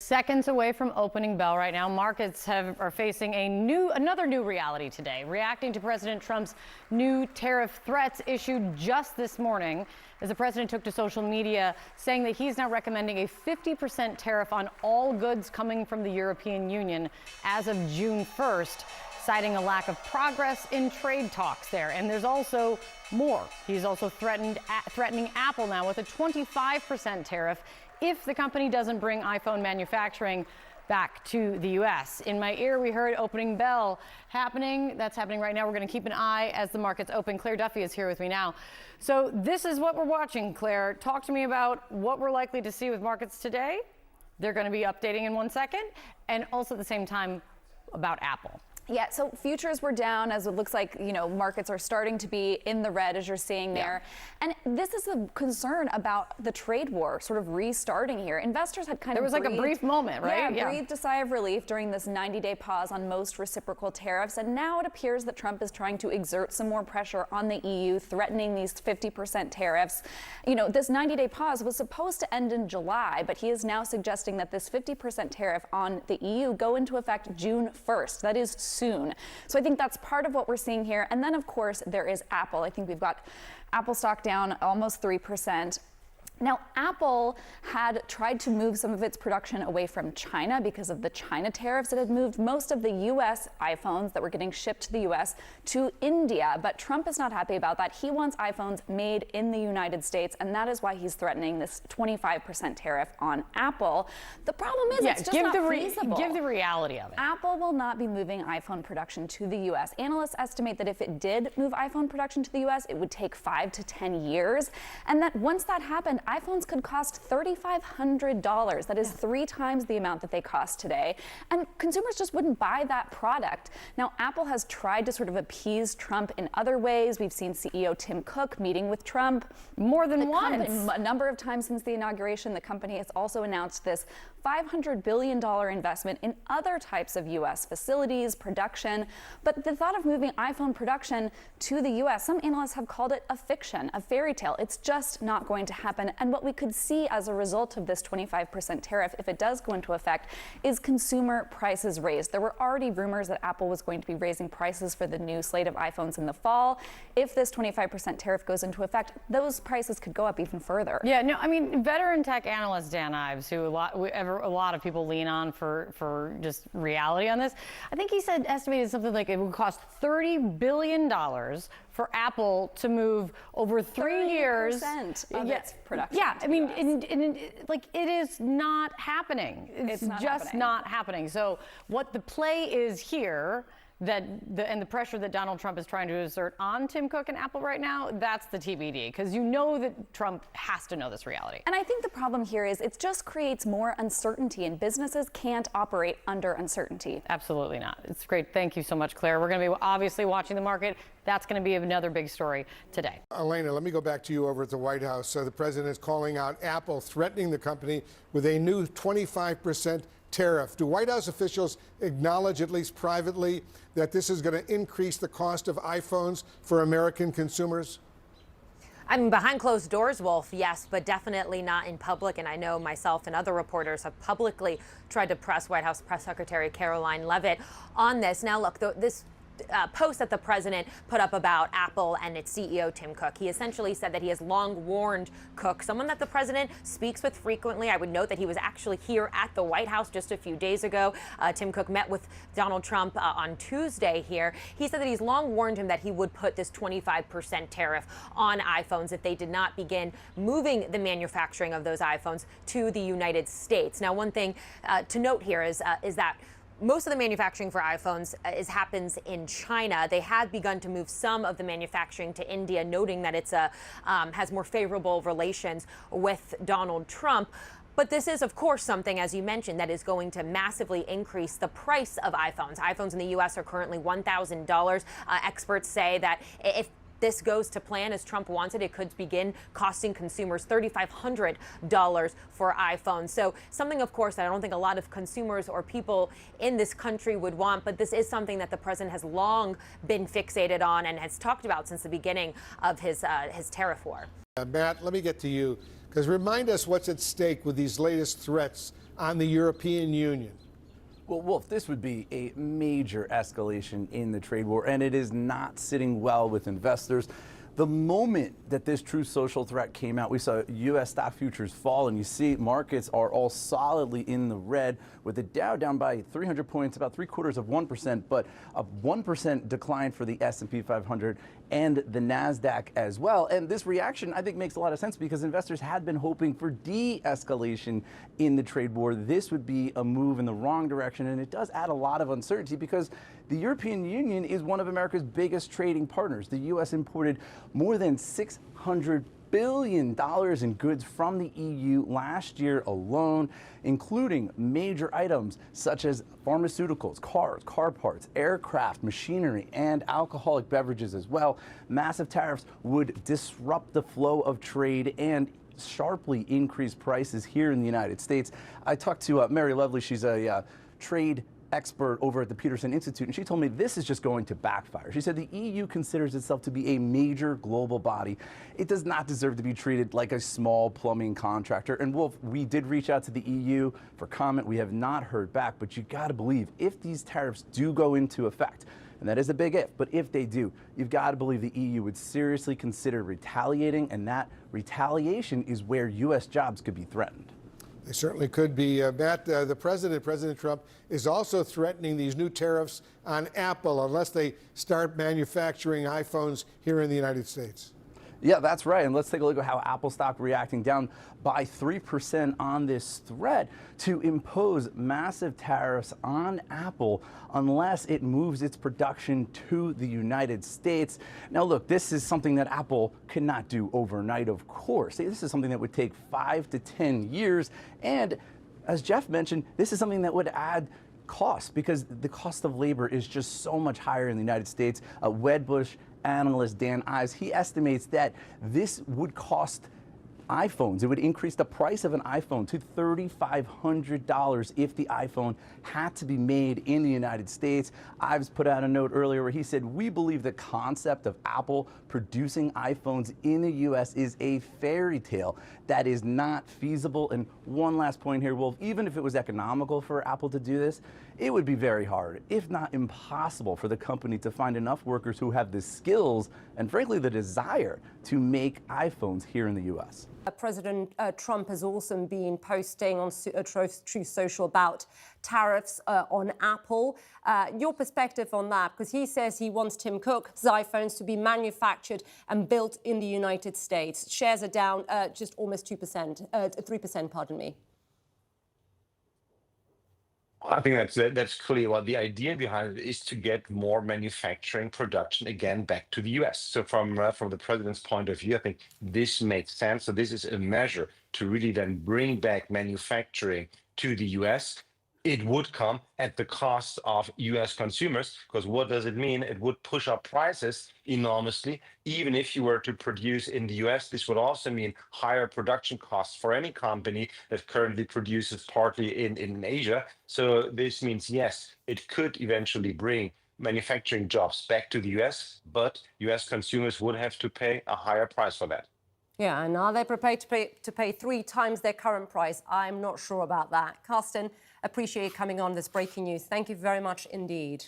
Seconds away from opening bell right now, markets are facing another new reality today, reacting to President Trump's new tariff threats issued just this morning, as the president took to social media saying that he's now recommending a 50% tariff on all goods coming from the European Union as of June 1st, citing a lack of progress in trade talks there. And there's also more. He's also threatening Apple now with a 25% tariff if the company doesn't bring iPhone manufacturing back to the U.S. In my ear, we heard opening bell happening. That's happening right now. We're going to keep an eye as the markets open. Claire Duffy is here with me now. So this is what we're watching, Claire. Talk to me about what we're likely to see with markets today. They're going to be updating in 1 second, and also at the same time about Apple. Yeah, so futures were down as it looks like, markets are starting to be in the red, as you're seeing there. And this is a concern about the trade war sort of restarting here. Investors had kind of like a brief moment, right? Yeah, breathed a sigh of relief during this 90-day pause on most reciprocal tariffs. And now it appears that Trump is trying to exert some more pressure on the EU, threatening these 50% tariffs. This 90-day pause was supposed to end in July, but he is now suggesting that this 50% tariff on the EU go into effect June 1st. That is soon. So I think that's part of what we're seeing here. And then, of course, there is Apple. I think we've got Apple stock down almost 3%. Now, Apple had tried to move some of its production away from China because of the China tariffs. It had moved most of the U.S. iPhones that were getting shipped to the U.S. to India, but Trump is not happy about that. He wants iPhones made in the United States, and that is why he's threatening this 25% tariff on Apple. The problem is it's just not feasible. Give the reality of it. Apple will not be moving iPhone production to the U.S. Analysts estimate that if it did move iPhone production to the U.S., it would take 5 to 10 years, and that once that happened, iPhones could cost $3,500. That is 3 times the amount that they cost today. And consumers just wouldn't buy that product. Now, Apple has tried to sort of appease Trump in other ways. We've seen CEO Tim Cook meeting with Trump more than once. A number of times since the inauguration. The company has also announced this $500 billion investment in other types of U.S. facilities, production. But the thought of moving iPhone production to the U.S., some analysts have called it a fiction, a fairy tale. It's just not going to happen. And what we could see as a result of this 25% tariff, if it does go into effect, is consumer prices raised. There were already rumors that Apple was going to be raising prices for the new slate of iPhones in the fall. If this 25% tariff goes into effect, those prices could go up even further. Yeah, no, I mean, veteran tech analyst Dan Ives, who a lot of people lean on for just reality on this, I think he estimated something like it would cost $30 billion for Apple to move over 3 years of its production. Yeah, I mean, it is not happening. It's just not happening. So what the play is here, and the pressure that Donald Trump is trying to exert on Tim Cook and Apple right now, that's the TBD, because that Trump has to know this reality. And I think the problem here is it just creates more uncertainty, and businesses can't operate under uncertainty. Absolutely not. It's great. Thank you so much, Claire. We're going to be obviously watching the market. That's going to be another big story today. Elena, let me go back to you over at the White House. So the president is calling out Apple, threatening the company with a new 25% tariff. Do White House officials acknowledge, at least privately, that this is going to increase the cost of iPhones for American consumers? I mean, behind closed doors, Wolf, yes, but definitely not in public. And I know myself and other reporters have publicly tried to press White House Press Secretary Caroline Leavitt on this. Now, look, this post that the president put up about Apple and its CEO, Tim Cook. He essentially said that he has long warned Cook, someone that the president speaks with frequently. I would note that he was actually here at the White House just a few days ago. Tim Cook met with Donald Trump on Tuesday here. He said that he's long warned him that he would put this 25% tariff on iPhones if they did not begin moving the manufacturing of those iPhones to the United States. Now, one thing to note here is that most of the manufacturing for iPhones happens in China. They have begun to move some of the manufacturing to India, noting that it's has more favorable relations with Donald Trump. But this is, of course, something, as you mentioned, that is going to massively increase the price of iPhones. iPhones in the U.S. are currently $1,000. Experts say that if this goes to plan as Trump wants it, it could begin costing consumers $3,500 for iPhones. So something, of course, that I don't think a lot of consumers or people in this country would want, but this is something that the president has long been fixated on and has talked about since the beginning of his tariff war. Matt, let me get to you, because remind us what's at stake with these latest threats on the European Union? Well, Wolf, this would be a major escalation in the trade war, and it is not sitting well with investors. The moment that this true social threat came out, we saw U.S. stock futures fall, and you see markets are all solidly in the red, with the Dow down by 300 points, about 0.75%, but a 1% decline for the S&P 500 and the NASDAQ as well. And this reaction, I think, makes a lot of sense because investors had been hoping for de-escalation in the trade war. This would be a move in the wrong direction, and it does add a lot of uncertainty because the European Union is one of America's biggest trading partners. The U.S. imported more than $600 billion in goods from the EU last year alone, including major items such as pharmaceuticals, cars, car parts, aircraft, machinery, and alcoholic beverages as well. Massive tariffs would disrupt the flow of trade and sharply increase prices here in the United States. I talked to Mary Lovely. She's a trade expert over at the Peterson Institute, and she told me this is just going to backfire. She said the EU considers itself to be a major global body. It does not deserve to be treated like a small plumbing contractor. And Wolf, we did reach out to the EU for comment. We have not heard back, but you got to believe if these tariffs do go into effect, and that is a big if, but if they do, you've got to believe the EU would seriously consider retaliating, and that retaliation is where U.S. jobs could be threatened. They certainly could be. Matt, President Trump, is also threatening these new tariffs on Apple unless they start manufacturing iPhones here in the United States. Yeah, that's right. And let's take a look at how Apple stock reacting, down by 3% on this threat to impose massive tariffs on Apple unless it moves its production to the United States. Now, look, this is something that Apple cannot do overnight, of course. This is something that would take 5 to 10 years. And as Jeff mentioned, this is something that would add costs because the cost of labor is just so much higher in the United States. Wedbush analyst Dan Ives, he estimates that this would cost iPhones. It would increase the price of an iPhone to $3,500 if the iPhone had to be made in the United States. Ives put out a note earlier where he said, "We believe the concept of Apple producing iPhones in the U.S. is a fairy tale that is not feasible." And one last point here, Wolf, even if it was economical for Apple to do this, it would be very hard, if not impossible, for the company to find enough workers who have the skills and, frankly, the desire to make iPhones here in the U.S. President Trump has also been posting on Truth Social about tariffs on Apple. Your perspective on that, because he says he wants Tim Cook's iPhones to be manufactured and built in the United States. Shares are down just almost 3%, pardon me. I think that's clearly what the idea behind it is, to get more manufacturing production again back to the US. So from the president's point of view, I think this makes sense. So this is a measure to really then bring back manufacturing to the US. It would come at the cost of US consumers, because what does it mean? It would push up prices enormously. Even if you were to produce in the US, this would also mean higher production costs for any company that currently produces partly in Asia. So this means, yes, it could eventually bring manufacturing jobs back to the US, but US consumers would have to pay a higher price for that. Yeah, and are they prepared to pay 3 times their current price? I'm not sure about that. Carsten, appreciate you coming on this breaking news. Thank you very much indeed.